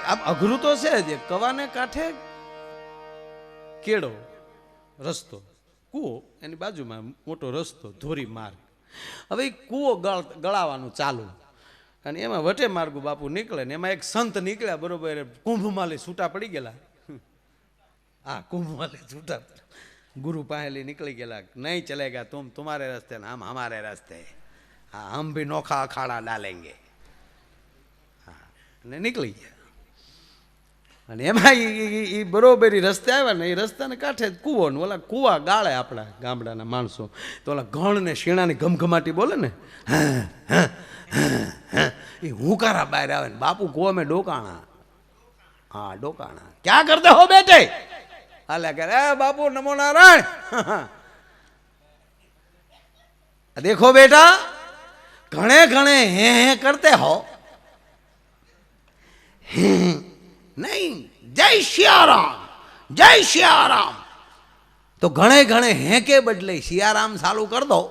આમ અઘરું તો છે જ. કવાને કાંઠે કેળો રસ્તો, કૂવો એની બાજુમાં મોટો રસ્તો, ધોરી માર્ગ. હવે એ કૂવો ગળાવાનું ચાલુ અને એમાં વટે માર્ગુ બાપુ નીકળે ને એમાં એક સંત નીકળ્યા બરોબર, કુંભમાલી છૂટા પડી ગયેલા. હા, કુંભમાલી છૂટા ગુરુ પાહેલી નીકળી ગયેલા. નહીં ચલેગા તુમ તુમારે રસ્તે ને હમ હમારે રસ્તે, હા હમ ભી નોખા અખાડા ડાલેંગે. હા, અને નીકળી ગયા. અને એમાં એ બરોબર રસ્તે આવ્યા ને એ રસ્તાને કાંઠે કૂવો ને ઓલા કૂવા ગાળે આપણા ગામડાના માણસો. તો ઓલા ઘણ ને શેણાની ઘમઘમાટી બોલે ને, એ હુંકારા બહાર આવે ને બાપુ કૂવા મેં ડોકાણા. હા ડોકાણા. ક્યાં કરતે હો બેટે? હાલે કે એ બાપુ નમો નારાયણ. देखो बेटा घणे घणे हे करते हो, नहीं जय सियाराम जय सियाराम. तो घणे घणे हैं के बदले सियाराम चालू कर दो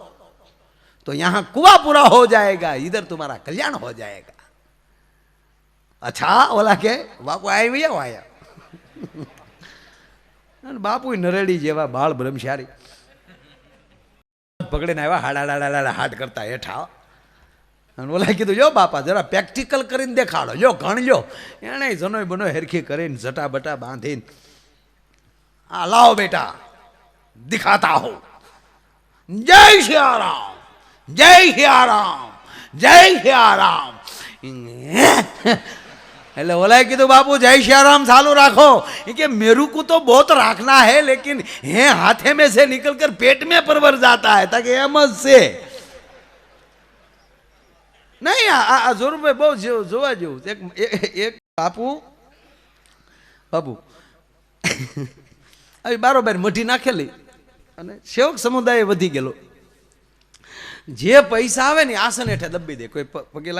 तो यहाँ कुआं पूरा हो जाएगा, इधर तुम्हारा कल्याण हो जाएगा. अच्छा बोला के बापू आए भैया आया. बापू नरेडी जेवा बाल ब्रह्मचारी પકડીને આવ્યા, હાડા હાડ કરતા હેઠા. અને ઓલા કીધું જો બાપા જરા પ્રેક્ટિકલ કરીને દેખાડો, જો ઘણ લ્યો. એણે જનોય બનો હેરખી કરીને જટા બટા બાંધીને, હા લાવો બેટા દિખાતા હો. જય સિયારામ જય સિયારામ જય સિયારામ. એટલે ઓલાએ કીધું બાપુ જય सियाराम चालू रखो. कि मेरू को तो बहुत रखना है लेकिन है हाथे में से निकल कर पेट में परवर जाता है, ताकि एम से नहीं. आ जोर पे बहुत जोवा जेवुं. एक बापू बापू આવી બારોબાર મઢી નાખેલી અને સેવક સમુદાય વધી ગયેલો. જે પૈસા આવે ને આસન હેઠે દબી દે. કોઈ પગે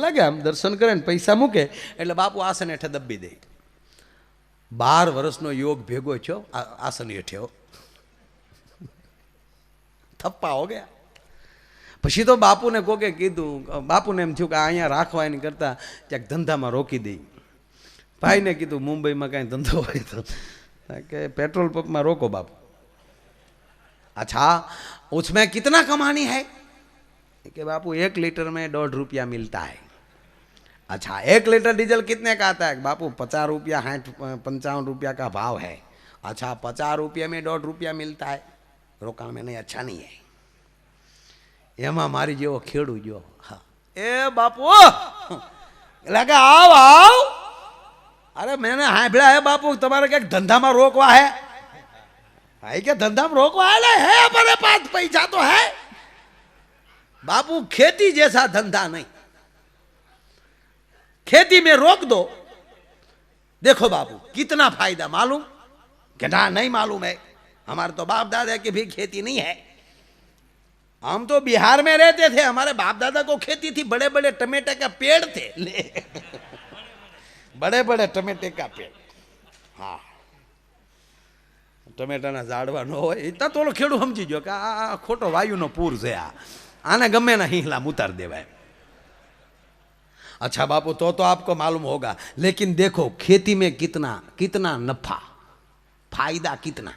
લાગે આમ દર્શન કરે ને પૈસા મૂકે એટલે બાપુ આસન હેઠે દબી દે. 12 વર્ષનો યોગ ભેગો છો આસન હેઠે થપ્પા હો ગયા. પછી તો બાપુને કોકે કીધું, બાપુને એમ થયું કે અહીંયા રાખવા એની કરતાં ક્યાંક ધંધામાં રોકી દઈ. ભાઈને કીધું મુંબઈમાં કાંઈ ધંધો હોય તો કે પેટ્રોલ પંપમાં રોકો બાપુ. अच्छा उसमें कितना कमानी है? कि बापू 1 लीटर में 1.5 रुपया मिलता है. अच्छा 1 लीटर डीजल कितने का आता है? बापू 50 रुपया 55 रुपया का भाव है. अच्छा 50 रुपये में 1.5 रुपया मिलता है. रोकाण में नहीं, अच्छा नहीं है. एमा मारी जेवो खेडू जो, हाँ ए बापू लगे आओ आओ. अरे मैंने हाँ भेड़ा है बापू तुम्हारे क्या धंधा में रोकवा है? भाई क्या धंधा में रोकवा है? हमारे पास पैसा तो है बापू. खेती जैसा धंधा नहीं, खेती में रोक दो. देखो बापू कितना फायदा मालूम? कि ना नहीं मालूम है. हमारे तो बाप दादा की भी खेती नहीं है. हम तो बिहार में रहते थे, हमारे बाप दादा को खेती थी. बड़े बड़े टमाटे का पेड़ थे. बड़े बड़े टमाटे का पेड़. हाँ ટમેટાના ઝાડવા ન હોય એ તો ઓલો ખેડૂ સમજી ગયો કે આ ખોટો વાયુનો પૂર છે, આને ગમે ના હિંહલા ઉતાર દેવાય. अच्छा बापू तो आपको मालूम होगा, लेकिन देखो खेती में कितना कितना नफा फायदा कितना.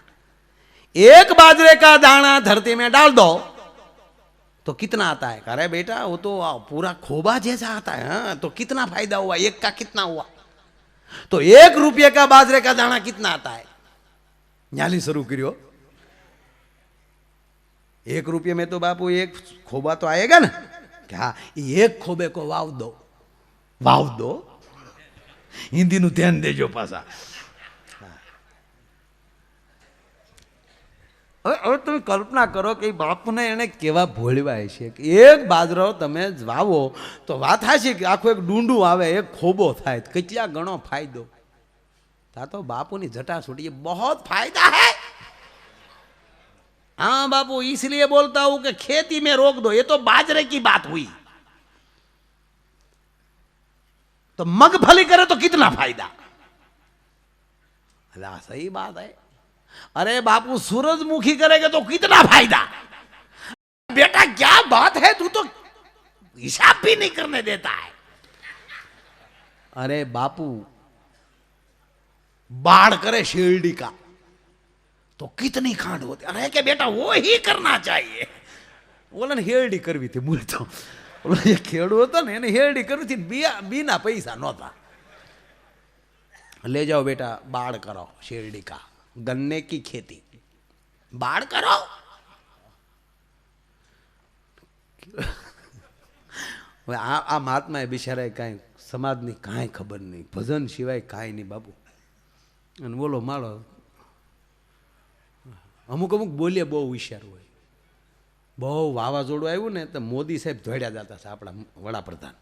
एक बाजरे का दाना धरती में डाल दो तो कितना आता है? अरे बेटा वो तो पूरा खोबा जैसा आता है. हाँ तो कितना फायदा हुआ, एक का कितना हुआ? तो 1 रुपये का बाजरे का दाना कितना आता है? न्याली शुरू करियो. 1 रुपये में तो बापू 1 खोबा तो आएगा ना. क्या 1 खोबे को वाव दो. हिंदी नु ध्यान देजो पासा. હવે તમે કલ્પના કરો કે બાપુને એને કેવા ભોળવા છે કે 1 બાજરો તમે વાવો તો વાત હાચી કે આખું એક ડુંડું આવે, 1 ખોબો થાય, કેટલા ગણો ફાયદો. था तो बापू ने जटा छूटी, बहुत फायदा है. हाँ बापू इसलिए बोलता हूं कि खेती में रोक दो. ये तो बाजरे की बात हुई, तो मगफली करे तो कितना फायदा. अल्लाह सही बात है. अरे बापू सूरजमुखी करेगा तो कितना फायदा. बेटा क्या बात है, तू तो हिसाब भी नहीं करने देता है. अरे बापू बाढ़ करे शेरडी का तो कितनी खांड होती। अरे क्या बेटा वो ही करना चाहिए। बोला ने हेरडी करवी थी मूल तो बोला ये खेड़ू होता ने એને हेरडी करवी थी बिना पैसा नहोता। ले जाओ बेटा बाढ़ करो शेरडी का, गन्ने की खेती बाढ़ करो। આ મહાત્માએ બિચારાએ કાંઈ સમાજની કાંઈ ખબર નહીં, ભજન સિવાય કાંઈ નહીં બાપુ. અને બોલો માળો અમુક અમુક બોલીએ બહુ હોશિયાર હોય. બહુ વાવાઝોડું આવ્યું ને તો મોદી સાહેબ ધોડ્યા જતા છે આપણા વડાપ્રધાન.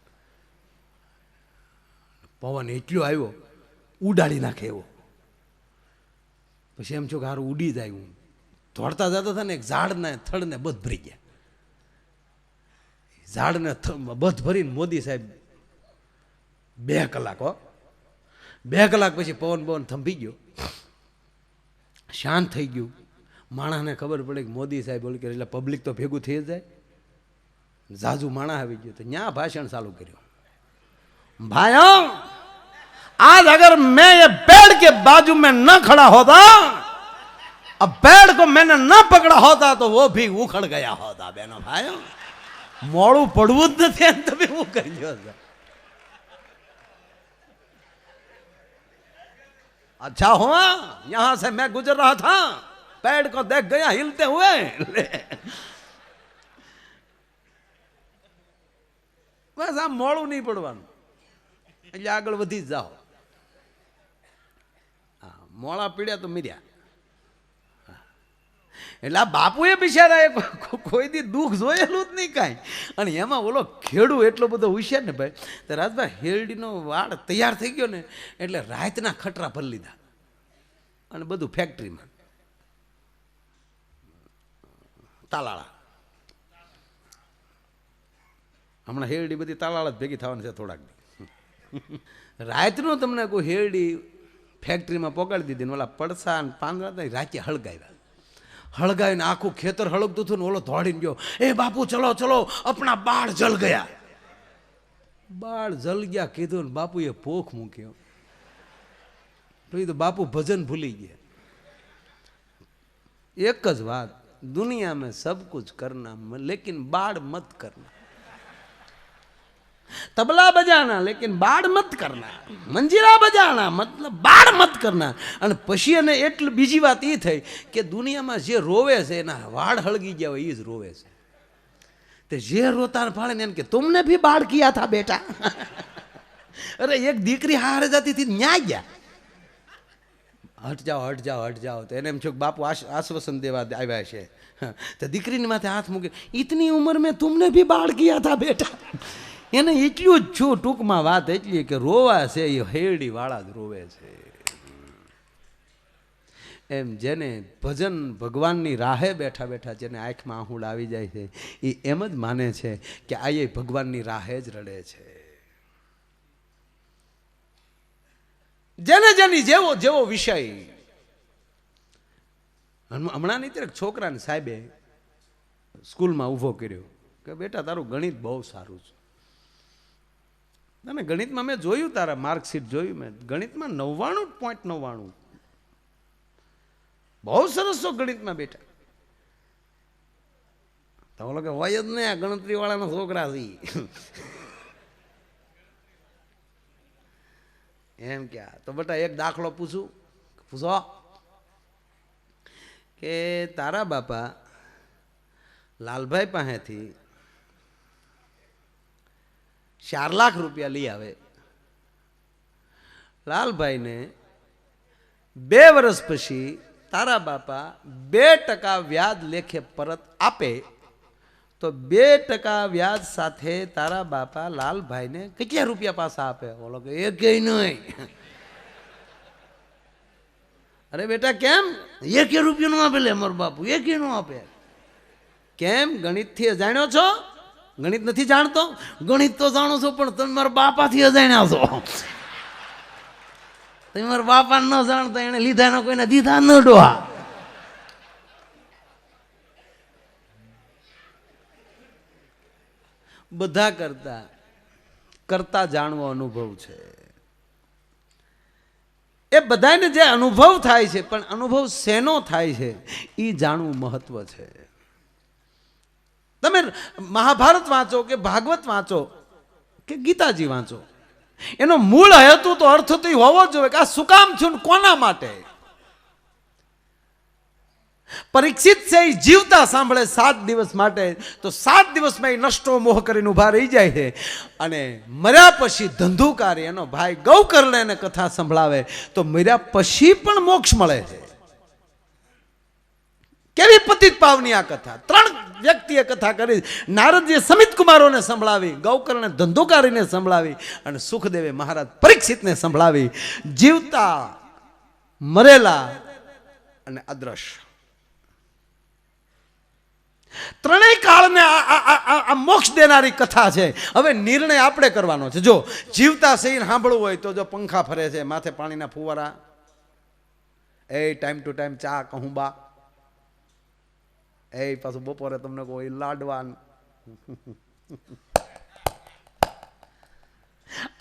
પવન એટલો આવ્યો ઉડાડી નાખે એવો. પછી એમ છો કે હારું ઉડી જાય. હું દોડતા જતા હતા ને એક ઝાડને થડને બધ ભરી ગયા. ઝાડને બધ ભરીને મોદી સાહેબ 2 કલાક 2 કલાક પછી પવન પવન થંભી ગયો, શાંત થઈ ગયું. માણસને ખબર પડે કે મોદી સાહેબ બોલ કે એટલે પબ્લિક તો ભેગું થઈ જાય. ઝાઝુ માણસ આવી ગયો તો ન્યા ભાષણ ચાલુ કર્યું. भाइयों आज अगर मैं ये पेड़ के बाजू में न खड़ा होता, अब पेड़ को मैंने न पकड़ा होता तो वो भी उखड़ गया होता. बहनों भाइयों मोड़ू पड़વું જ નથી એમ તમે હું કર્યો છો. अच्छा हुआ यहां से मैं गुजर रहा था, पेड़ को देख गया हिलते हुए. बस આ મોડું નહીં પડવાનું એટલે આગળ વધી જ જાઓ. હા મોળા પીડ્યા તો મીર્યા. એટલે આ બાપુએ બિચારાએ કોઈ દી દુઃખ જોયેલું જ નહીં કાંઈ. અને એમાં ઓલો ખેડૂ એટલો બધો હોશિયાર ને ભાઈ. તો રાજભાઈ હેરડીનો વાડ તૈયાર થઈ ગયો ને એટલે રાતના ખટરા ભરી લીધા અને બધું ફેક્ટરીમાં તાલાળા. હમણાં હેરડી બધી તાલાળા જ ભેગી થવાની છે થોડાક. રાતનો તમને કોઈ હેરડી ફેક્ટરીમાં પકડી દીધી ને ઓલા પડસા ને પાંદડા રાતે હળગાવ્યા. હળગાવીને આખું ખેતર હળગતું હતું ને ઓલો દોડીને ગયો, એ બાપુ ચલો ચલો આપણા બાળ જલ ગયા. બાળ જલ ગયા કીધું ને બાપુએ પોખ મૂક્યો. તો તો બાપુ ભજન ભૂલી ગયા. એક જ વાત, दुनिया में सब कुछ करना लेकिन बाढ़ मत करना. तबला बजाना लेकिन बाढ़ मत करना. मंजीरा बजाना मतलब बाढ़ मत करना. અને પછી એને એટલે બીજી વાત એ થઈ કે દુનિયામાં જે રોવે છે એના વાળ હળગી ગયા હોય એ જ રોવે છે. તે જે રોતા ફાળે ને કે तुमने भी बाढ़ किया था बेटा. અરે એક દીકરી હારે જતી હતી ન્યા ગયા. હટ જાઓ હટ જાઓ હટ જાઓ. તો એને એમ છો કે બાપુ આશ્વાસન દેવા આવ્યા છે. તો દીકરીની માથે હાથ મૂકે, ઇતની ઉંમર મેં तुमने भी बाढ़ किया था बेटा. એને એટલું જ છું ટૂંકમાં વાત એટલી કે રોવા છે એ હેરડી વાળા જ રોવે છે. એમ જેને ભજન ભગવાનની રાહે બેઠા બેઠા જેને આંખમાં આહુડ આવી જાય છે એ એમ જ માને છે કે આ એ ભગવાનની રાહે જ રડે છે. જેને જેની જેવો જેવો વિષય. હમણાં નહીં છોકરાને સાહેબે સ્કૂલમાં ઊભો કર્યો કે બેટા તારું ગણિત બહુ સારું છે. ના ગણિતમાં મેં જોયું તારા માર્કશીટ જોયું મેં, ગણિતમાં 99.99 બહુ સરસ છો ગણિતમાં બેટા. તો બોલો કે હોય જ ને આ ગણતરી વાળાના છોકરા છે એમ ક્યાં. તો બેટા એક દાખલો પૂછો કે તારા બાપા લાલભાઈ પાસેથી 4 લાખ રૂપિયા લઈ આવે. લાલભાઈને 2 વર્ષ પછી તારા બાપા 2% વ્યાજ લેખે પરત આપે તો 2% વ્યાજ સાથે તારા બાપા લાલભાઈને કેટલા રૂપિયા પાછા આપે? બોલો કે એકેય નહીં. અરે બેટા કેમ 1 રૂપિયો નો આપે? લે મારો બાપુ 1 નો આપે. કેમ ગણિતથી અજાણ્યો છો? ગણિત નથી જાણતો? ગણિત તો જાણો છો પણ તમે મારા બાપાથી અજાણ્યા છો. તમે મારા બાપા ન જાણતા એને લીધા ન કોઈને દીધા ન ડોહા. બધા કરતા જાણવો અનુભવ છે. એ બધાને જે અનુભવ થાય છે, પણ અનુભવ શેનો થાય છે એ જાણવું મહત્વ છે. તમે મહાભારત વાંચો કે ભાગવત વાંચો કે ગીતાજી વાંચો, એનો મૂળ હેતુ તો અર્થ તો હોવો જ જોઈએ કે આ શું કામ થયું, કોના માટે. પરીક્ષિત છે એ જીવતા સાંભળે 7 દિવસ માટે, તો 7 દિવસમાં એ નષ્ટો મોહ કરીને ઉભા રહી જાય છે. અને મર્યા પછી ધંધુકારી એનો ભાઈ ગૌકર્ણ એને કથા સંભળાવે તો મર્યા પછી પણ મોક્ષ મળે છે. કેવી પતિત પાવની આ કથા! 3 વ્યક્તિએ કથા કરી. નારદજીએ સમિત કુમારોને સંભળાવી, ગૌકર્ણે ધંધુકારીને સંભળાવી અને સુખદેવે મહારાજ પરીક્ષિતને સંભળાવી. જીવતા, મરેલા અને અદ્રશ્ય, ત્રણેય કાળને આ મોક્ષ દેનારી કથા છે. હવે નિર્ણય આપણે કરવાનો છે. જો જીવતા સહીને સાંભળવું હોય તો જો પંખા ફરે છે, માથે પાણીના ફુવારા, એ ટાઈમ ટુ ટાઈમ ચા કહું બા, એ પાછું બપોરે તમને કોઈ લાડવાન,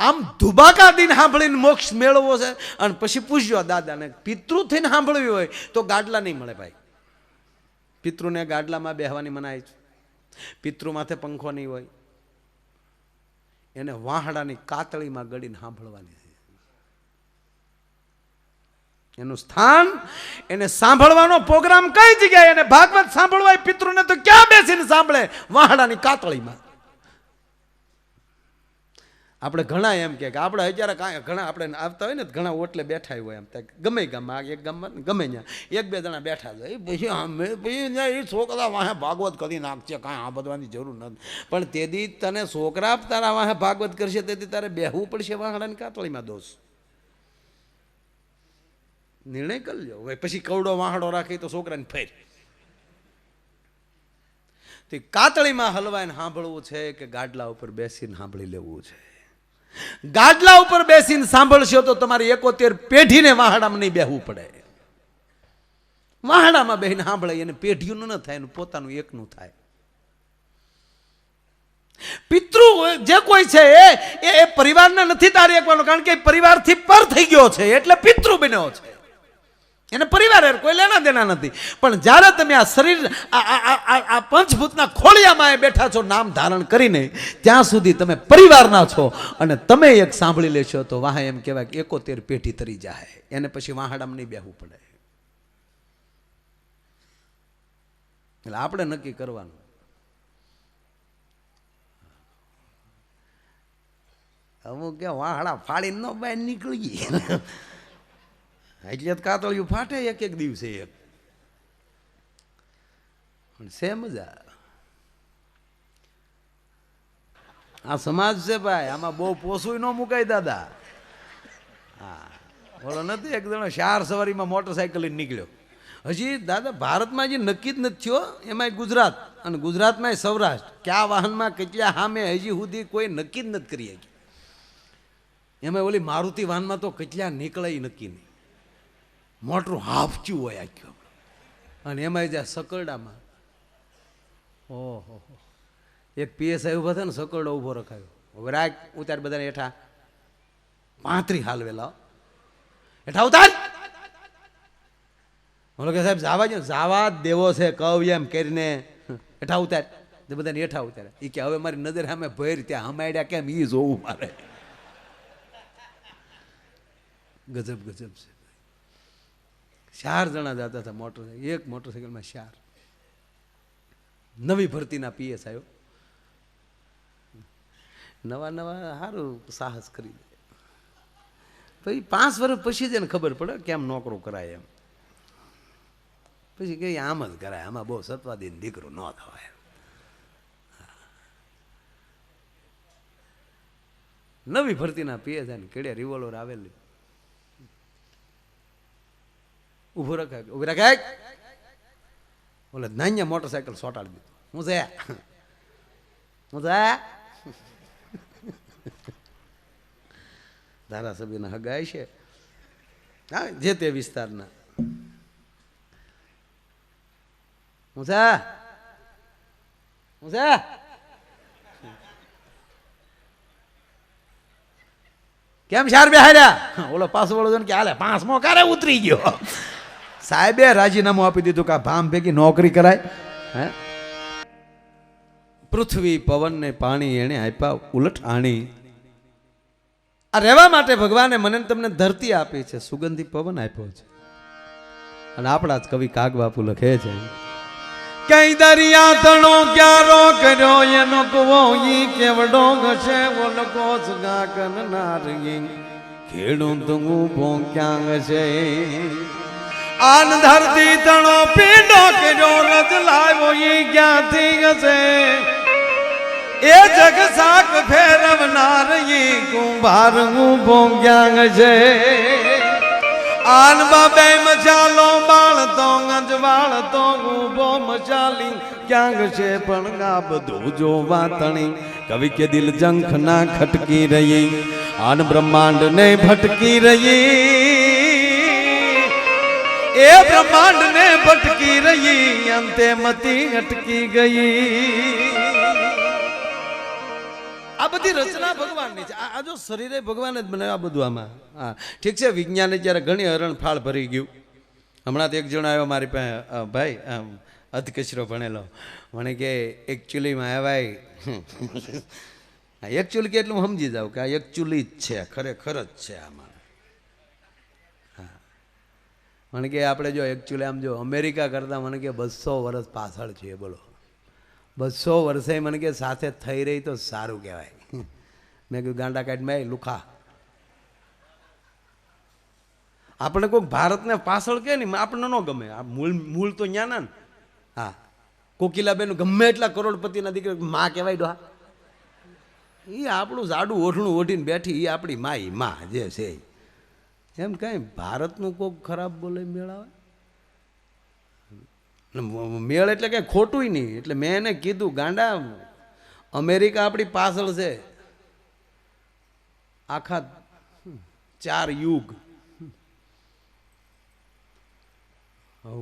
આમ ધુબાકા દિન સાંભળીને મોક્ષ મેળવવો છે. અને પછી પૂછજો દાદાને, પિતૃ થઈને સાંભળવી હોય તો ગાડલા નહીં મળે ભાઈ. પિતૃને ગાડલામાં બેહવાની મનાય છે. પિતૃ માથે પંખો નહીં હોય, એને વાહડાની કાતળીમાં ગળીને સાંભળવાની છે. એનું સ્થાન, એને સાંભળવાનો પ્રોગ્રામ કઈ જગ્યાએ, એને ભાગવત સાંભળવા પિતૃને તો ક્યાં બેસીને સાંભળે? વાહડાની કાતળીમાં. આપણે ઘણા એમ કે આપણે અત્યારે કાંઈ ઘણા આપણે આવતા હોય ને, ઘણા ઓટલે બેઠા હોય એમ ગમે ગામમાં, એક ગામમાં ગમે ત્યાં 1-2 જણા બેઠા છે, પછી એ છોકરા વાહે ભાગવત કરી નાખશે, કાંઈ આ બધવાની જરૂર નથી. પણ તેથી તને છોકરા તારા વાહે ભાગવત કરશે, તેથી તારે બેહવું પડશે વાહડાની કાતળીમાં. દોષ નિર્ણય કરી લો. હવે પછી કવડો વાહડો રાખી તો છોકરાને ફેર તે કાતળીમાં હલવાઈને સાંભળવું છે કે ગાડલા ઉપર બેસીને સાંભળી લેવું છે? ગાડલા ઉપર બેસીને સાંભળશો તો તમારી 71 પેઢીને વાહડામાં નહીં બેહવું પડે. વાહડામાં બેહીને સાંભળે એને પેઢીનું ન થાય, એનું પોતાનું એકનું થાય. પિતૃ જે કોઈ છે એ પરિવારને નથી તારી એકવાનો, કારણ કે પરિવારથી પર થઈ ગયો છે એટલે પિતૃ બન્યો છે. એને પરિવાર કોઈ લેના દેના નથી. પણ જ્યારે તમે આ શરીર આ પંચભૂતના ખોળિયામાં બેઠા છો નામ ધારણ કરીને, ત્યાં સુધી તમે પરિવારના છો. અને તમે એક સાંભળી લેશો તો વાહ એમ કહેવાય કે 71 પેઢી તરી જાય. એને પછી વાહડામાં નહીં બેહવું પડે. એટલે આપણે નક્કી કરવાનું. અમુક કે વાહડા ફાડીને ન બહાર નીકળી એટલે કાતળિયું ફાટે એક દિવસે એક. છે મજા. આ સમાજ છે ભાઈ, આમાં બહુ પોસું ન મુકાય દાદા. હા, બોલો નથી એક જણો 4 સવારીમાં મોટરસાયકલ લઈને નીકળ્યો. હજી દાદા ભારતમાં જે નક્કી જ નથી થયો, એમાંય ગુજરાત અને ગુજરાતમાં સૌરાષ્ટ્ર, કયા વાહનમાં કેટલા સામે હજી સુધી કોઈ નક્કી જ નથી કરી શકી. એમાં ઓલી મારુતિ વાહનમાં તો કેટલા નીકળે નક્કી નહીં. મોટરું હાફચ્યું હોય આખ્યું. અને એમાં જ્યાં સકરડામાં, ઓહો, એક PSI ઉભા થાય ને, સકરડો ઊભો રખાયો. હવે રાખ ઉતાર બધાને હેઠા 35 હાલવેલા હેઠા ઉતાર. બોલો કે સાહેબ જાવા જ દેવો છે કવ એમ કરીને હેઠા ઉતાર. બધાને હેઠા ઉતારે. એ કે હવે મારી નજર સામે ભેર ત્યાં હમાડ્યા કેમ એ જોવું મારે. ગજબ ગજબ છે. 4 જણા જતા હતા મોટરસાઇકલ, એક મોટરસાઇકલમાં 4. નવી ભરતીના PSI આવ્યો, નવા સારું સાહસ કરી દે. પછી 5 વર્ષ પછી જ એને ખબર પડે કેમ નોકરો કરાય એમ. પછી કે આમ જ કરાય, આમાં બહુ સત્વાદીન દીકરો ન થવાય. નવી ભરતીના PSI ને કેડે રિવોલ્વર આવેલી. ઉભો રખાય, ઉભી રખાય. બોલે નાન્ય મોટરસાયકલ સોટાડી દીધું. હું છે ધારાસભ્યના હગાય છે, હા, જે તે વિસ્તારના. હું છે કેમ શાર બેહાર્યા? ઓલો પાછો વળો કે હાલે 5મો કારે ઉતરી ગયો. સાહેબે રાજીનામું આપી દીધું કે આ ભામ ભેગી નોકરી કરાય. હે પૃથ્વી પવન ને પાણી એને આપ્યા ઉલટ આણી. આ રહેવા માટે ભગવાને મને તમને ધરતી આપી છે, સુગંધી પવન આપ્યો છે. અને આપણા જ કવિ કાગબાપુ લખે છે, કઈ દરિયા તણો ક્યારો કર્યો એનો કુવો ઈ કેવડો ઘસે ઓલકો સુગા કનનારી ખેડૂત ઊભો ક્યાં ઘસે. આન ધરતી તણો પીડો કર્યો રજ લાવ્યો ઈ ક્યાંથી ઘસે. એ જગ સાક ફેરવનાર ઈ કુંભાર ઊભો ક્યાં ઘસે. આન બાબે મચાલો બાળતો ગંજવાળતો ઊભો મચાલી ક્યાં ઘસે પણ આ બધું જોવા તણી. કવિ કે દિલ જંખ ના ખટકી રહી આન બ્રહ્માંડ ને ભટકી રહી. એ બ્રહ્માંડ ને ભટકી રહી અંતે મતી અટકી ગઈ. આ બધી રચના ભગવાનની છે. આ જો શરીરે ભગવાન જ બનાવ્યું આ બધું આમાં. હા ઠીક છે, વિજ્ઞાને જ્યારે ઘણી હરણફાળ ભરી ગયું. હમણાં તો એક જણ આવ્યો મારી પાસે, ભાઈ અધકચરો ભણેલો, મને કે એકચ્યુઅલીમાં ભાઈ એકચ્યુઅલી કે એટલું હું સમજી જાઉં કે આ એકચ્યુઅલી જ છે, ખરેખર જ છે આમાં. હા મને કે આપણે જો એકચ્યુઅલી આમ જો અમેરિકા કરતાં મને કે 200 વર્ષ પાછળ છીએ. બોલો 200 વર્ષે મને કે સાથે થઈ રહી તો સારું કહેવાય. મેં કીધું ગાંડા કાઢમાં લુખા આપણે કોઈક ભારતને પાછળ કે નહીં આપણને ન ગમે. આ મૂળ તો ન્યા ના. હા કોકિલાબેન ગમે એટલા કરોડપતિના દીકરા માં કહેવાય ડોહા. એ આપણું જાડું ઓઢણું ઓઢીને બેઠી એ આપણી માઈ માં જે છે એમ કઈ ભારતનું કોઈક ખરાબ બોલે મેળાવે મેળ એટલે કઈ ખોટું નહીં. એટલે મેં એને કીધું ગાંડા અમેરિકા આપણી પાછળ છે આખા 4 યુગ.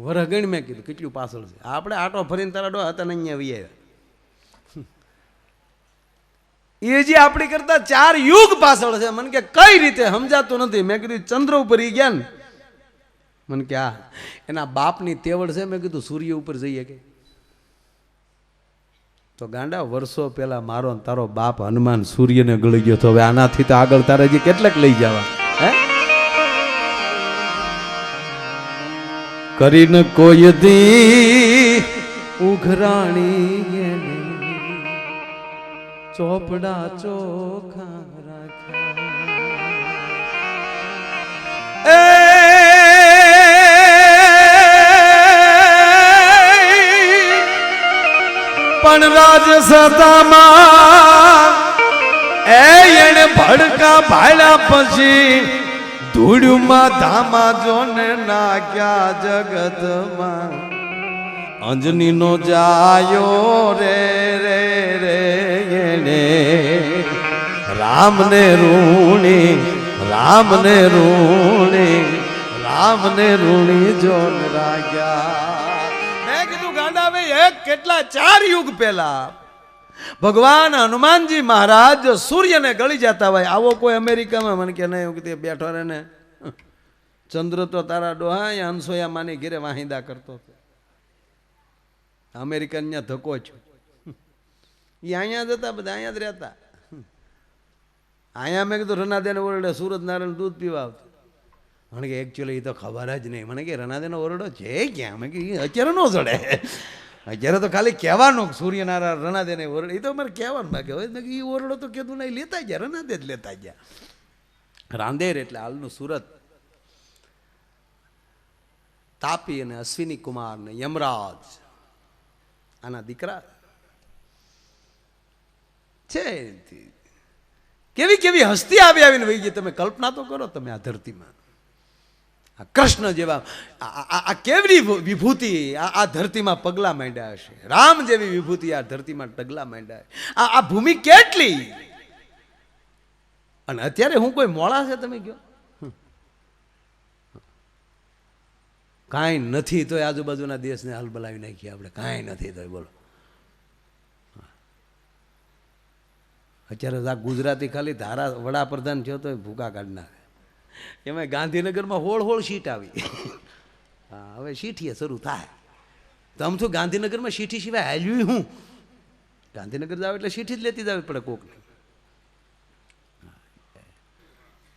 વરગણ મેં કીધું કેટલું પાછળ છે. આપણે આટો ફરીને તારા ડો હતા ને અહીંયા વી આવ્યા. એ જે આપણી કરતા 4 યુગ પાછળ છે. મને કે કઈ રીતે સમજાતું નથી. મેં કીધું ચંદ્ર ઉપર ઈ ગયા ને. મને કે આ એના બાપની તેવડ છે. મેં કીધું સૂર્ય ઉપર જઈએ કે તો ગાંડા વર્ષો પહેલા મારો ને તારો બાપ હનુમાન સૂર્યને ગળી ગયો તો હવે આનાથી તો આગળ તારે જે કેટલાક લઈ જવા. હે કરીને કોઈ દી ઉઘરાણી ચોપડા ચોખા રાખ્યા. પણ રાજ સતામાં એને ભડકા ભાડ્યા પછી ધૂળમાં ધામા જોને નાખ્યા જગતમાં. અંજની નો જાયો રે રે રે એને રામને રૂણી રામને રૂણી રામને રૂણી જોન રાખ્યા. મેં કીધું ગાંડા ભાઈ એક કેટલા 4 યુગ પહેલા ભગવાન હનુમાનજી મહારાજ સૂર્યને ગળી જતા હોય. આવો કોઈ અમેરિકામાં મને કે નહીં કે બેઠો રહે ને ચંદ્ર તો તારા ડોહા અનસોયા માની ઘેરે વાહિંદા કરતો હતો. અમેરિકન ત્યાં ધક્કો છો. એ અહીંયા જ હતા, બધા અહીંયા જ રહેતા. અહીંયા મેં કીધું રનાદેનો ઓરડે સુરત નારાયણ દૂધ પીવા આવતું. મને કે એકચ્યુઅલી એ તો ખબર જ નહીં. મને કે રનાદેનો ઓરડો છે ક્યાં? મેં કે અત્યારે ન ચડે. અત્યારે તો ખાલી કહેવાનું સૂર્યનારાયણ રનાદેને ઓરડે. એ તો મારે કહેવાનું બાકી હોય. મેં કે એ ઓરડો તો કીધું નહીં, લેતા ગયા રનાદે જ લેતા ગયા. રાંદેર એટલે હાલનું સુરત. તાપી અને અશ્વિની કુમાર ને યમરાજ આના દીકરા છે. કેવી કેવી હસ્તી આવી આવીને વહી ગઈ. તમે કલ્પના તો કરો તમે આ ધરતીમાં. આ કૃષ્ણ જેવા આ કેવડી વિભૂતિ આ ધરતીમાં પગલા માંડ્યા હશે. રામ જેવી વિભૂતિ આ ધરતીમાં પગલા માંડ્યા. આ ભૂમિ કેટલી. અને અત્યારે હું કોઈ મોળા છે તમે કહો? કાંઈ નથી તો આજુબાજુના દેશને હાલ બોલાવી નાખીએ આપણે. કાંઈ નથી તો બોલો. અત્યારે આ ગુજરાતી ખાલી ધારા વડાપ્રધાન થયો તો ભૂકા કાઢ નાખે. એમાં ગાંધીનગરમાં હોળ સીટ આવી. હા, હવે સીઠીએ શરૂ થાય તો આમ તો ગાંધીનગરમાં સીઠી સિવાય હાલ્યું હું. ગાંધીનગર જાવ એટલે સીઠી જ લેતી જવી પડે કોકને.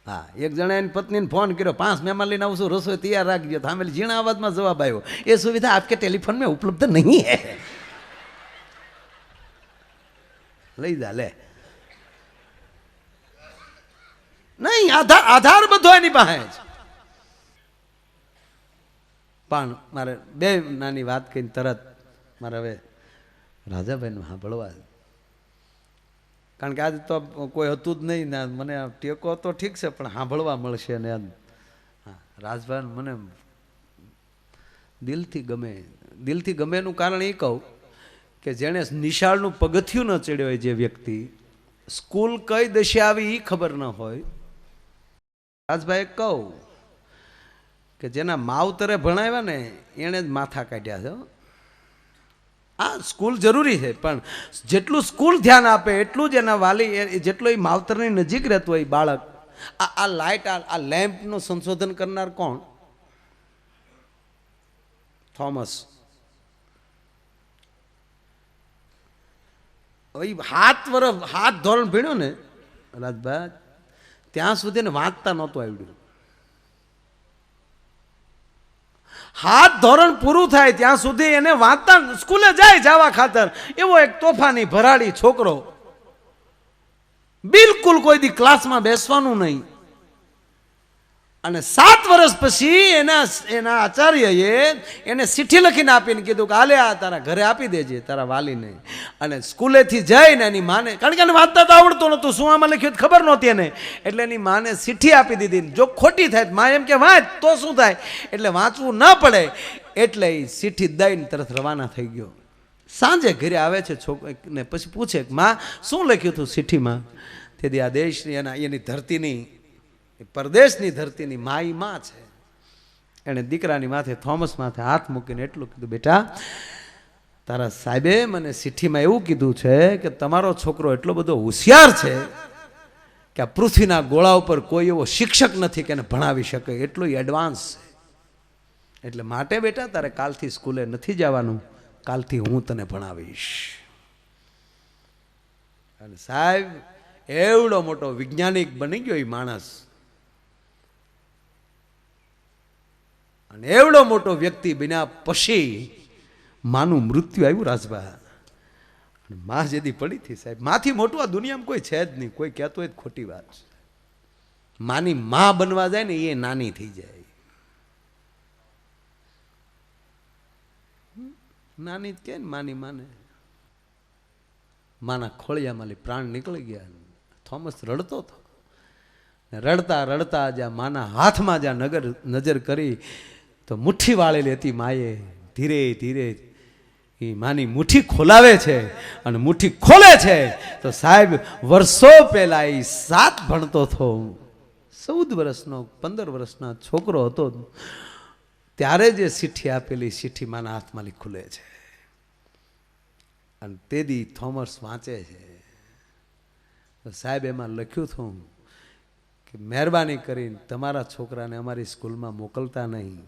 હા, એક જણા એની પત્નીને ફોન કર્યો, 5 મહેમાન લઈને આવશું, રસોઈ તૈયાર રાખજો. સામે ઝીણા અવાજમાં જવાબ આવ્યો, એ સુવિધા આપકે ટેલિફોન में उपलब्ध नहीं है. લઈ જા લે. નહીં, આધાર બધો એની પાસે જ. પણ મારે બે નાની વાત કહીને તરત મારે હવે રાજાભાઈનું સાંભળવા, કારણ કે આજે તો કોઈ હતું જ નહીં ને મને ટેકો તો ઠીક છે પણ સાંભળવા મળશે ને. હા, રાજભાઈ મને દિલથી ગમે એનું કારણ એ કહું કે જેણે નિશાળનું પગથિયું ન ચડ્યો હોય, જે વ્યક્તિ સ્કૂલ કઈ દશા આવી એ ખબર ન હોય, રાજભાઈ કહું કે જેના માવતરે ભણાવ્યા ને એણે જ માથા કાઢ્યા છે. આ સ્કૂલ જરૂરી છે પણ જેટલું સ્કૂલ ધ્યાન આપે એટલું જ એના વાલી, જેટલો એ માવતરની નજીક રહેતો હોય બાળક. આ લાઇટ, આ લેમ્પનું સંશોધન કરનાર કોણ? થોમસ. હવે 7 વર્ષ 7 ધોરણ ભણ્યો ને રાજભાઈ, ત્યાં સુધી એને વાંચતા નહોતું આવડ્યું. 7 ધોરણ પૂરું થાય ત્યાં સુધી એને વાંચતા, સ્કૂલે જાય જવા ખાતર એવો એક તોફાની ભરાડી છોકરો, બિલકુલ કોઈ દી ક્લાસમાં બેસવાનું નહીં. અને 7 વર્ષ પછી એના આચાર્યએ એને ચિઠ્ઠી લખીને આપીને કીધું કે હાલે આ તારા ઘરે આપી દેજે તારા વાલીને. અને સ્કૂલેથી જઈને એની માને, કારણ કે એને વાંચતા તો આવડતું નહોતું, શું આમાં લખ્યું ખબર નહોતી એને, એટલે એની માને ચિઠ્ઠી આપી દીધી. જો ખોટી થાય મા એમ કે વાંચ તો શું થાય, એટલે વાંચવું ન પડે એટલે એ ચિઠ્ઠી દઈને તરત રવાના થઈ ગયો. સાંજે ઘરે આવે છે છોકરીને, પછી પૂછે કે માં શું લખ્યું હતું ચિઠ્ઠીમાં? તેથી આ દેશની એની ધરતીની, પરદેશની ધરતીની માં છે. એણે દીકરાની માથે, થોમસ માથે હાથ મૂકીને એટલું કીધું, બેટા તારા સાહેબે મને ચિઠ્ઠીમાં એવું કીધું છે કે તમારો છોકરો એટલો બધો હોશિયાર છે કે આ પૃથ્વીના ગોળા ઉપર કોઈ એવો શિક્ષક નથી કે એને ભણાવી શકે, એટલું એડવાન્સ છે. એટલે માટે બેટા તારે કાલથી સ્કૂલે નથી જવાનું, કાલથી હું તને ભણાવીશ. અને સાહેબ એવડો મોટો વૈજ્ઞાનિક બની ગયો એ માણસ, અને એવડો મોટો વ્યક્તિ બન્યા પછી માનું મૃત્યુ આવ્યું રાજભા. માં જેદી પડી હતી સાહેબ, માથી મોટું આ દુનિયામાં કોઈ છે જ નહીં. કોઈ કહેતો હોય ખોટી વાત છે. માની માં બનવા જાય ને એ નાની થઈ જાય, નાની જ કે ને માની માને. માના ખોળિયામાં પ્રાણ નીકળી ગયા. થોમસ રડતો હતો, રડતા રડતા જ્યાં માના હાથમાં જ્યાં નજર કરી તો મુઠ્ઠી વાળેલી હતી માએ. ધીરે ધીરે એ માની મુઠ્ઠી ખોલાવે છે, અને મુઠ્ઠી ખોલે છે તો સાહેબ વર્ષો પહેલા એ 7 ભણતો હતો, 14 વર્ષનો 15 વર્ષનો છોકરો હતો, ત્યારે જે ચિઠ્ઠી આપેલી ચિઠ્ઠી માના હાથમાં ખુલે છે. અને તેદી થોમસ વાંચે છે. સાહેબ એમાં લખ્યું હતું કે મહેરબાની કરીને તમારા છોકરાને અમારી સ્કૂલમાં મોકલતા નહીં.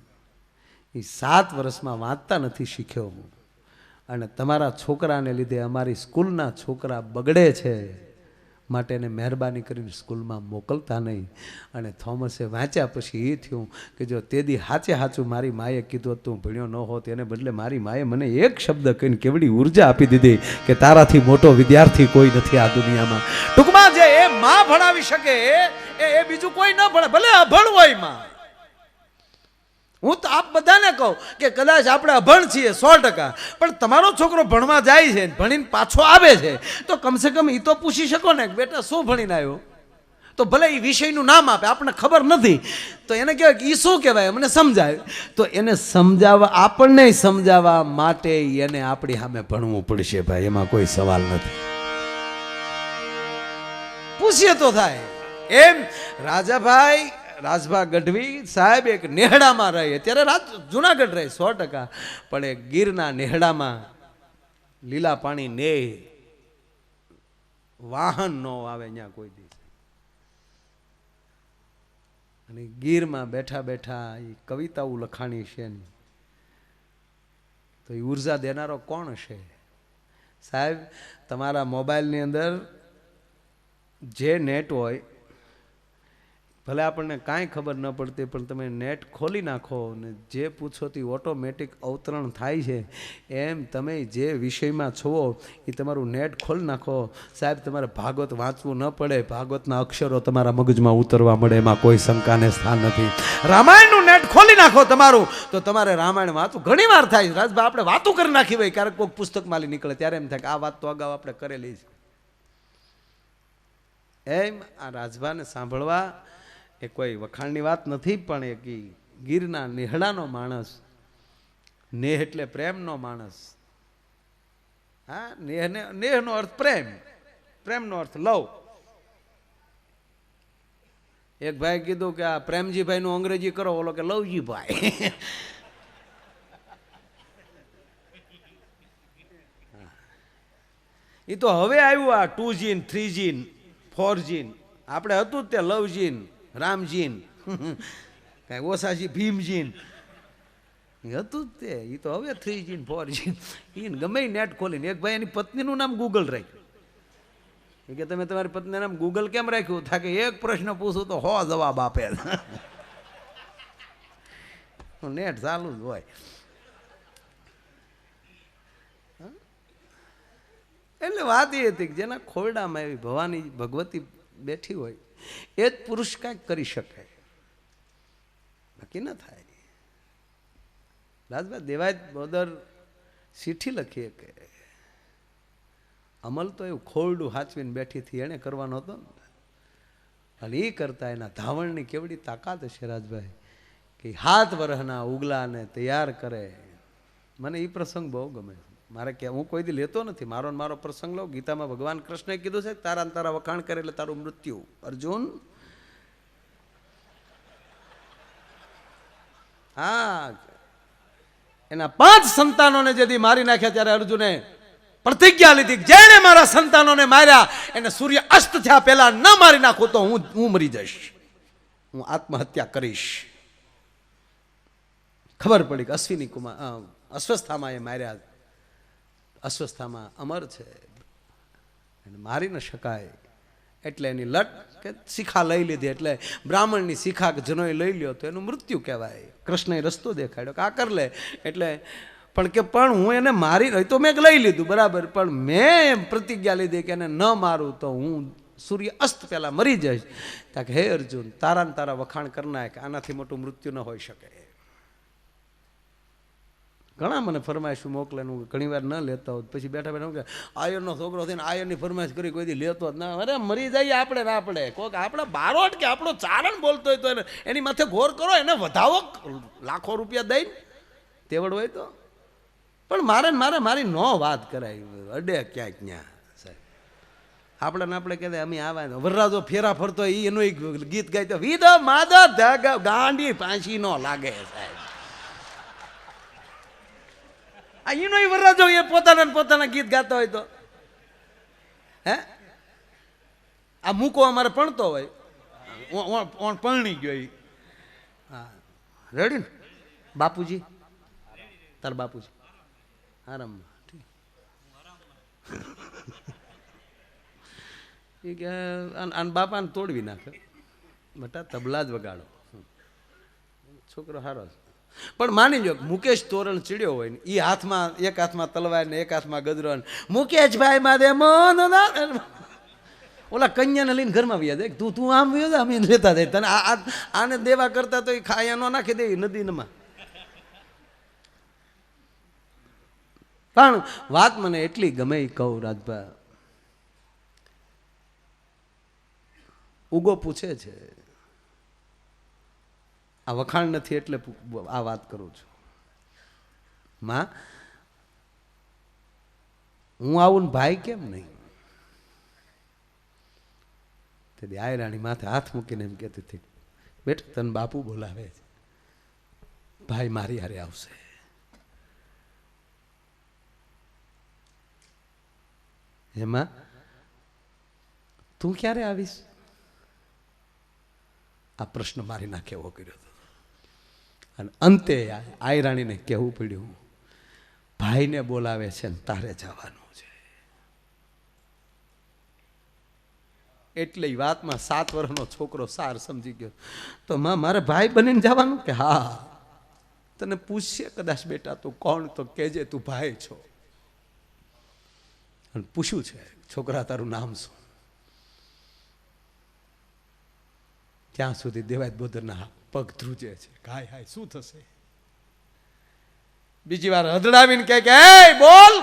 એ 7 વર્ષમાં વાંચતા નથી શીખ્યો, અને તમારા છોકરાને લીધે અમારી સ્કૂલના છોકરા બગડે છે, માટે એને મહેરબાની કરીને સ્કૂલમાં મોકલતા નહીં. અને થોમસે વાંચ્યા પછી એ થયું કે જો તેદી સાચું મારી માએ કીધું તું ભણ્યો ન હોત, એને બદલે મારી માએ મને એક શબ્દ કહીને કેવડી ઉર્જા આપી દીધી કે તારાથી મોટો વિદ્યાર્થી કોઈ નથી આ દુનિયામાં. ટૂંકમાં જે એ માં ભણાવી શકે એ બીજું કોઈ ન ભણે, ભલે અભણ હોય માં. હું તો આપ બધાને કહું કે કદાચ આપણે અભણ છીએ 100%, પણ તમારો છોકરો ભણવા જાય છે, ભણીને પાછો આવે છે, તો કમસે કમ એ તો પૂછી શકો ને કે બેટા શું ભણીને આવ્યો? તો ભલે એ વિષયનું નામ આપે, આપણને ખબર નથી, તો એને કહેવાય કે એ શું કહેવાય મને સમજાય. તો એને સમજાવવા, આપણને સમજાવવા માટે એને આપણી સામે ભણવું પડશે ભાઈ, એમાં કોઈ સવાલ નથી. પૂછીએ તો થાય એમ. રાજભા ગઢવી સાહેબ એક નેહડામાં રહે, અત્યારે જુનાગઢ રહે 100%, પણ એ ગીરના નેહડામાં લીલા પાણી નેહ વાહન ન આવે ત્યાં કોઈ દિવસ. અને ગીરમાં બેઠા બેઠા એ કવિતાઓ લખાણી છે ને, તો એ ઉર્જા દેનારો કોણ છે સાહેબ? તમારા મોબાઈલની અંદર જે નેટ હોય, ભલે આપણને કાંઈ ખબર ન પડતી, પણ તમે નેટ ખોલી નાખો ને જે પૂછો તે ઓટોમેટિક અવતરણ થાય છે. એમ તમે જે વિષયમાં છો એ તમારું નેટ ખોલી નાખો સાહેબ, તમારે ભાગવત વાંચવું ન પડે, ભાગવતના અક્ષરો તમારા મગજમાં ઉતરવા મળે, એમાં કોઈ શંકાને સ્થાન નથી. રામાયણનું નેટ ખોલી નાખો તમારું, તો તમારે રામાયણ વાંચવું ઘણી વાર થાય. રાજભાઈ આપણે વાતો કરી નાખી હોય, ક્યારેક કોઈક પુસ્તકમાંથી નીકળે ત્યારે એમ થાય કે આ વાત તો અગાઉ આપણે કરેલી છે. એમ આ રાજભાને સાંભળવા એ કોઈ વખાણની વાત નથી, પણ એ ગીરના નેહડાનો માણસ. નેહ એટલે પ્રેમનો માણસ. હા, નેહનો અર્થ પ્રેમ, પ્રેમનો અર્થ લવ. એક ભાઈ કીધું કે આ પ્રેમજીભાઈ નું અંગ્રેજી કરો, ઓલો કે લવજીભાઈ. એ તો હવે આવ્યું આ 2G 3G 4G. આપણે હતું જ તે લવજીન, રામજીન, કઈ ઓસાજી ભીમજીન હતું જ તે. એ તો હવે 3G 4G. એને ગમે નેટ ખોલીને. એક ભાઈ એની પત્નીનું નામ ગૂગલ રાખ્યું. એ કે તમે તમારી પત્નીનું નામ ગૂગલ કેમ રાખ્યું? થા કે એક પ્રશ્ન પૂછું તો 100 જવાબ આપે. નેટ ચાલુ જ હોય. એટલે વાત એ હતી કે જેના ખોરડામાં એવી ભવાની ભગવતી બેઠી હોય એ જ પુરુષ કાંઈક કરી શકે, બાકી ન થાય. રાજભાઈ દેવાય બોદર ચીઠી લખીએ કે અમલ તો એવું ખોરડું હાચવીને બેઠી હતી એને કરવાનો હતો ને, અને એ કરતા એના ધાવણની કેવડી તાકાત હશે રાજભાઈ, કે 7 વર્ષના ઉગલાને તૈયાર કરે. મને એ પ્રસંગ બહુ ગમે. મારે કે હું કોઈ દી લેતો નથી, મારો ને મારો પ્રસંગ લો. ગીતામાં ભગવાન કૃષ્ણએ કીધું છે તારા તારા વખાણ કરે એટલે તારું મૃત્યુ. અર્જુન, હા, એના 5 સંતાનોને જેથી મારી નાખ્યા ત્યારે અર્જુને પ્રતિજ્ઞા લીધી, જેણે મારા સંતાનોને માર્યા એને સૂર્ય અસ્ત થયા પહેલા ન મારી નાખું તો હું મરી જઈશ, હું આત્મહત્યા કરીશ. ખબર પડી કે અશ્વિની કુમાર અશ્વસ્થામાં એ માર્યા. અસ્વસ્થામાં અમર છે, એને મારી ન શકાય. એટલે એની લટ કે શિખા લઈ લીધી. એટલે બ્રાહ્મણની શિખા જનોએ લઈ લ્યો તો એનું મૃત્યુ કહેવાય. કૃષ્ણએ રસ્તો દેખાડ્યો કે આ કર લે. એટલે પણ હું એને મારી તો મેં લઈ લીધું બરાબર, પણ મેં પ્રતિજ્ઞા લીધી કે એને ન મારું તો હું સૂર્ય અસ્ત પહેલા મરી જઈશ. ત્યાં કે હે અર્જુન, તારા ને તારા વખાણ કરનાર કે આનાથી મોટું મૃત્યુ ન હોઈ શકે. ઘણા મને ફરમાઈશ મોકલે, ઘણી વાર ન લેતા હોત. પછી બેઠા બેઠા કે આયરનો છોકરો થઈને આયરની ફરમાઈશ કરી કોઈ દી લેતો જ ના. અરે મરી જઈએ આપણે ને આપણે. કોઈક આપણે બારોટ કે આપણો ચારણ બોલતો હોય તો એની માથે ઘોર કરો, એને વધાવો લાખો રૂપિયા દઈને તેવડ હોય તો. પણ મારી નો વાત કરાય અડે ક્યાંક ત્યાં સાહેબ. આપણે ને આપણે કહેતા અમે આવા વરરાજો ફેરા ફરતો હોય એનું ગીત ગાય વિધ માધવ ગાંડી પાંચી નો લાગે સાહેબ. એનો વરરાજો એ પોતાના ગીત ગાતા હોય તો હે આ મૂકો અમારે પણતો હોય પરણી ગયો. હા રેડી ને બાપુજી, તાર બાપુજી આરામ એ કે બાપાને તોડવી નાખે, બટા તબલા જ વગાડો. છોકરો સારો છે. પણ માની લો મુકેશ તોરણ ચીડ્યો હોય ને એ હાથમાં એક હાથમાં તલવાર ને એક હાથમાં ગજરો, મુકેશભાઈ મારે મોન ઓલા કન્યાને લઈને ઘરમાં વ્યા દે. તું આમ વ્યો અમે લેતા જાય તને આને દેવા કરતા તો એ ખાયા નો નાખી દે નદીમાં. પણ વાત મને એટલી ગમે એ કહું રાજભા. ઉગો પૂછે છે, આ વખાણ નથી એટલે આ વાત કરું છું. માં હું આવું ને ભાઈ કેમ નહીં? તેથી આય રાણી માથે હાથ મૂકીને એમ કહેતી હતી, બેટા તને બાપુ બોલાવે છે, ભાઈ મારી હારે આવશે. એમાં તું ક્યારે આવીશ? આ પ્રશ્ન મારી નાખે એવો કર્યો હતો. અને અંતે આયરાણીને કહેવું પડ્યું, ભાઈને બોલાવે છે ને તારે જવાનું છે. એટલે વાતમાં 7 વર્ષનો છોકરો સાર સમજી ગયો. તો માં મારે ભાઈ બનીને જવાનું? કે હા. તને પૂછશે કદાચ બેટા તું કોણ, તો કહેજે તું ભાઈ છો. અને પૂછ્યું છે, છોકરા તારું નામ શું? ત્યાં સુધી દેવાયત બોદરના પગ ધ્રુજે છે. હાય હાય શું થશે? બીજી વાર હદડાવીને કહે કે એ બોલ,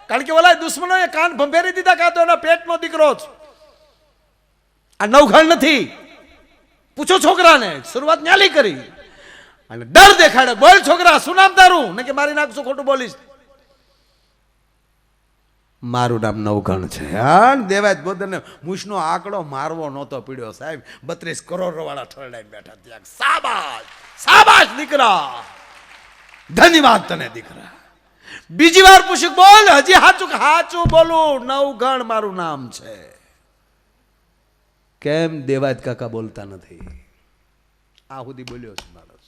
કારણ કે ઓલા દુશ્મનોએ કાન ભંભેરી દીધા, કાં તો એના પેટનો દીકરો જ. આ નવઘણ નથી. પૂછો છોકરાને. શરૂઆત ન્યાલી કરી અને ડર દેખાડે. બોલ છોકરા, શું નામ તારું? ને કે મારી નાખશું, ખોટું બોલીશ. મારું નામ નવઘણ છે. હા, દેવાયત બોદરને મૂછનો આંકડો મારવો નહોતો પીડ્યો સાહેબ. 32 કરોડ વાળા ઠરડાઈને બેઠા ત્યાં. શાબાશ શાબાશ દીકરા, ધન્યવાદ તને દીકરા. બીજી વાર પૂછ્યું, બોલ હજી હાચું હાચું બોલું? નવઘણ મારું નામ છે. કેમ દેવાયત કાકા બોલતા નથી? આ સુધી બોલ્યો છે માણસ.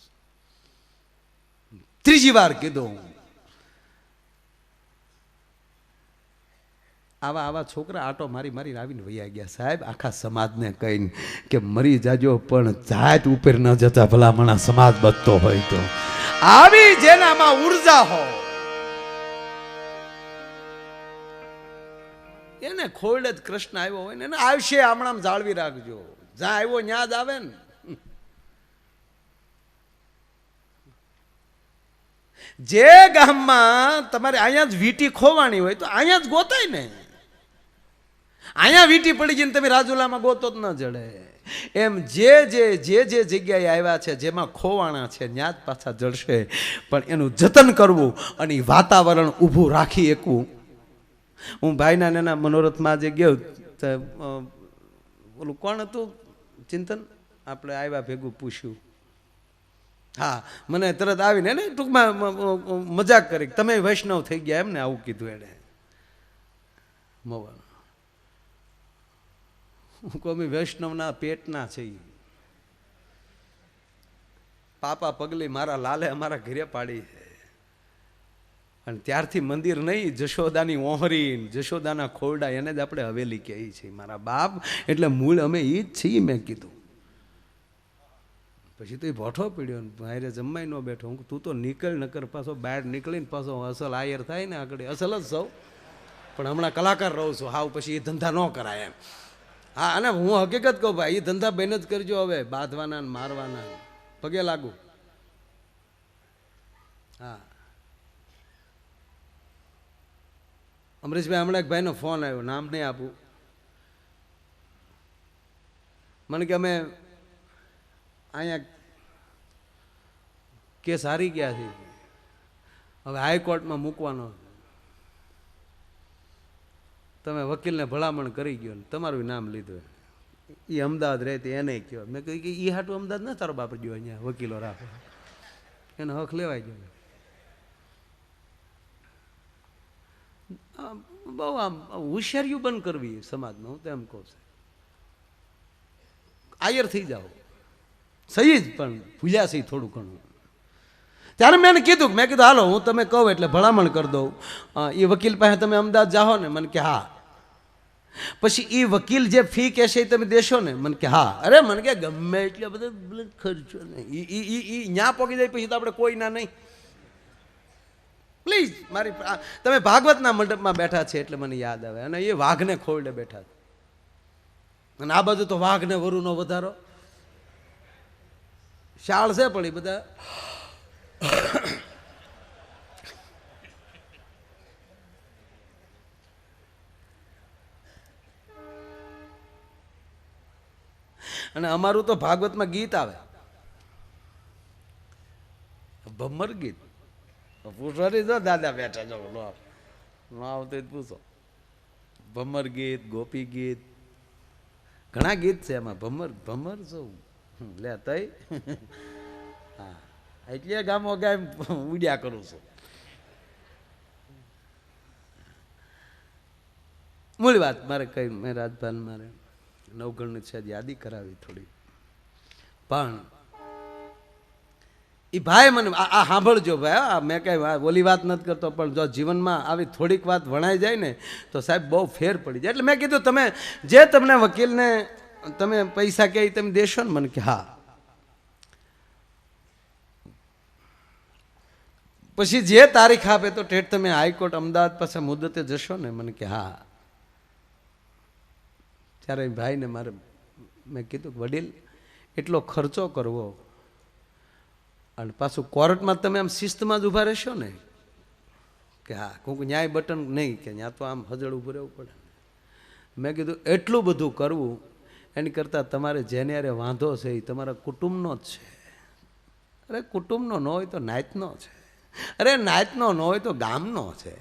ત્રીજી વાર કીધું. આવા છોકરા આટો મારી મારી આવીને વૈયા ગયા સાહેબ. આખા સમાજને કહીને કે મરી જાજો પણ જાત ઉપર ન જતા ભલામણા સમાજ બચતો હોય તો. આવી જેનામાં ઉર્જા હોય એને ખોડ જ કૃષ્ણ આવ્યો હોય ને એને આવશે. હમણાં જાળવી રાખજો. જ્યાં આવ્યો ન્યા જ આવે ને. જે ગામમાં તમારે અહીંયા જ વીટી ખોવાણી હોય તો અહીંયા જ ગોતાય ને. અહીંયા વીટી પડી જઈને તમે રાજુલામાં ગોતો જ ન જડે. એમ જે જગ્યાએ આવ્યા છે, જેમાં ખોવાણા છે, ત્યાં જ પાછા જડશે. પણ એનું જતન કરવું અને વાતાવરણ ઊભું રાખી શકવું. હું ભાઈના નાના મનોરથમાં જે ગયો તો ઓલું કોણ હતું ચિંતન, આપણે આવ્યા ભેગું પૂછ્યું. હા, મને તરત આવીને ને ટૂંકમાં મજાક કરી, તમે વૈષ્ણવ થઈ ગયા એમ ને, આવું કીધું એણે. મોવા હું કહું અમે વૈષ્ણવના પેટના છીએ. પાપા પગલી મારા લાલે અમારા ઘરે પાડી છે. અને ત્યારથી મંદિર નહીં, જશોદાની ઓહરી, જશોદાના ખોરડા, એને જ આપણે હવેલી કહીએ છીએ. મારા બાપ એટલે મૂળ અમે એ જ છીએ. મેં કીધું. પછી તો એ ભોઠો પીડ્યો ને ભાઈ જમવાય ન બેઠો. હું તું તો નીકળ નકર પાછો બહાર નીકળીને પાછો અસલ આયર થાય ને આગળ. અસલ જ સૌ પણ હમણાં કલાકાર રહું છું હાવ, પછી એ ધંધા ન કરાય એમ. હા, અને હું હકીકત કહું ભાઈ, એ ધંધા બેન જ કરજો હવે, બાંધવાના ને મારવાના. પગે લાગુ. હા, અમરીશભાઈ હમણાં એક ભાઈનો ફોન આવ્યો, નામ નહીં આપું. મને કે અમે અહીંયા કેસ હારી ગયા છે, હવે હાઈકોર્ટમાં મૂકવાનો. તમે વકીલને ભલામણ કરી ગયો ને તમારું નામ લીધું. એ અમદાવાદ રહેતી એને કહો. મેં કહ્યું કે એ હાટું અમદાવાદ ના તારો બાપ ગયો, અહીંયા વકીલો રાખો, એનો હક લેવાય ગયો. બહુ આમ હોશિયારીઓ બંધ કરવી સમાજમાં. હું તો એમ કહું છું, આયર થઈ જાઓ સહી જ, પણ ભૂલ્યા છે થોડું ઘણું. ત્યારે મેં એને કીધું, મેં કીધું હાલો હું તમે કહો એટલે ભલામણ કરી દઉં. એ વકીલ પાસે તમે અમદાવાદ જાઓ ને? મને કે હા. પછી એ વકીલ જે ફી કહેશે એ તમે દેશો ને? મને કે હા. અરે મને કે ગમે એટલે બધો ખર્ચો નહીં, ન્યા પોકી જાય પછી તો આપણે કોઈ ના નહીં. પ્લીઝ મારી તમે ભાગવતના મંડપમાં બેઠા છે એટલે મને યાદ આવે. અને એ વાઘને ખોરડે બેઠા છે, અને આ બાજુ તો વાઘને વરુનો વધારો. શાળ છે પણ એ બધા અને અમારું તો ભાગવતમાં ગીત આવે, ભમર ગીત. પૂછો નહીં, જો દાદા બેઠા જો ન આવતો પૂછો. ભમર ગીત, ગોપી ગીત, ઘણા ગીત છે એમાં. ભમર શું લે તઈ. હા, એટલે ગામો ગામ ઉડ્યા કરું છું. મૂળ વાત મારે કઈ મેં રાજભાન મારે નવગણની સાહેબ યાદી કરાવી થોડી. પણ એ ભાઈ મને આ સાંભળજો ભાઈ, મેં કઈ ઓલી વાત નથી કરતો, પણ જો જીવનમાં આવી થોડીક વાત વણાઈ જાય ને તો સાહેબ બહુ ફેર પડી જાય. એટલે મેં કીધું તમે જે તમને વકીલને તમે પૈસા કહે તમે દેશો ને? મને કે હા. પછી જે તારીખ આપે તો ઠેઠ તમે હાઈકોર્ટ અમદાવાદ પાસે મુદતે જશો ને? મને કે હા. ત્યારે ભાઈને મારે મેં કીધું વડીલ એટલો ખર્ચો કરવો અને પાછું કોર્ટમાં તમે આમ શિસ્તમાં જ ઊભા રહેશો ને? કે હા. કોઈક ન્યાય બટન નહીં કે ત્યાં તો આમ હજળ ઊભું રહેવું પડે. મેં કીધું એટલું બધું કરવું એની કરતાં તમારે જેને અરે વાંધો છે એ તમારા કુટુંબનો જ છે. અરે કુટુંબનો ન હોય તો નાતનો છે. અરે નાતનો ન હોય તો ગામનો છે.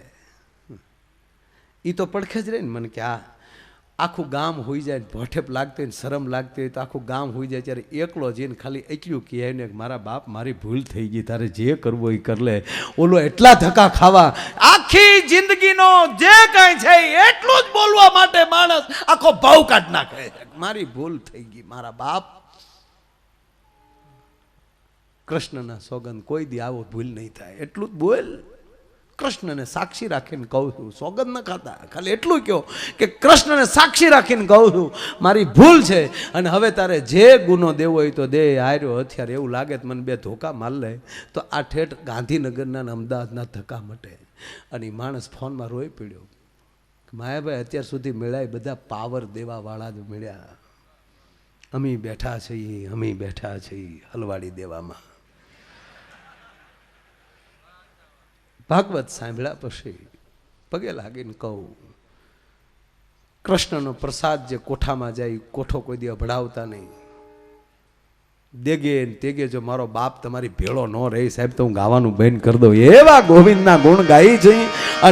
એ તો પડખે જ રહે ને. મને કે આ આખું ગામ હોઈ જાય, ભઠેપ લાગતી હોય ને શરમ લાગતી હોય તો આખું ગામ હોઈ જાય, ત્યારે એકલો જઈને ખાલી એટલું કહે ને કે મારા બાપ મારી ભૂલ થઈ ગઈ, તારે જે કરવો એ કર લે. ઓલો એટલા ધક્કા ખાવા આખી જિંદગીનો જે કાંઈ છે એટલું જ બોલવા માટે માણસ આખો ભાવ કાઢ નાખે. મારી ભૂલ થઈ ગઈ મારા બાપ. કૃષ્ણના સોગંદ કોઈ દી આવો ભૂલ નહીં થાય એટલું જ બોલ. કૃષ્ણને સાક્ષી રાખીને કહું છું, સોગંદ ન ખાતા, ખાલી એટલું કહો કે કૃષ્ણને સાક્ષી રાખીને કહું છું મારી ભૂલ છે અને હવે તારે જે ગુનો દેવો હોય તો દે. આર્યો હથિયાર એવું લાગે તો મને બે ધોકા માર લે તો આ ઠેઠ ગાંધીનગરના અમદાવાદના ધક્કા મટે. અને એ માણસ ફોનમાં રોઈ પડ્યો. માયાભાઈ અત્યાર સુધી મળ્યા બધા પાવર દેવાવાળા જ મળ્યા. અમે બેઠા છીએ, અમે બેઠા છીએ હલવાડી દેવામાં. ભાગવત સાંભળ્યા પછી પગે લાગીને કહું, કૃષ્ણનો પ્રસાદ જે કોઠામાં જાય કોઠો કોઈ દી અભડાવતા નહીં. દેગે ને તેગે જો મારો બાપ તમારી ભેળો ન રહી સાહેબ તો હું ગાવાનું બંધ કરી દઉં. એવા ગોવિંદના ગુણ ગાઈ જઈ